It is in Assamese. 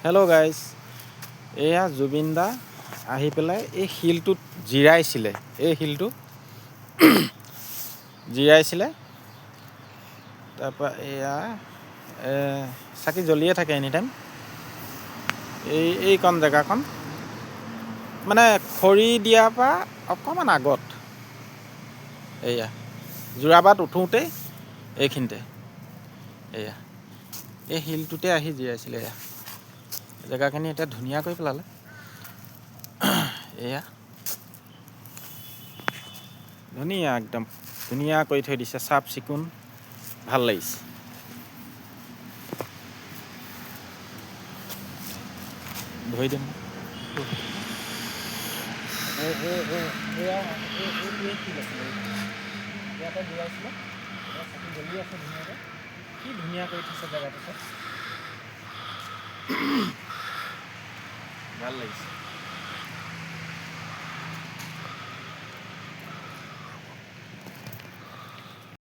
হেল্ল' গাইজ, এয়া জুবিন দা আহি পেলাই এই শিলটোত জিৰাইছিলে। এই শিলটো জিৰাইছিলে। তাৰপৰা এয়া চাকি জ্বলিয়ে থাকে এনিটাইম। এইকণ জেগাকণ মানে খৰি দিয়াৰ পৰা অকণমান আগত, এয়া যোৰাবাট উঠোঁতেই এইখিনিতে এয়া এই শিলটোতে আহি জিৰাইছিলে। এয়া জেগাখিনি এতিয়া ধুনীয়া কৰি পেলালে। এয়া ধুনীয়া, একদম ধুনীয়া কৰি থৈ দিছে, চাফ চিকুণ, ভাল লাগিছে। ধৰি দিম ইয়াতে জিৰাইছিলে, চাকি জ্বলি আছে ধুনীয়াকৈ। কি ধুনীয়া কৰি থৈছে জেগাটো, ভাল লাগিছে।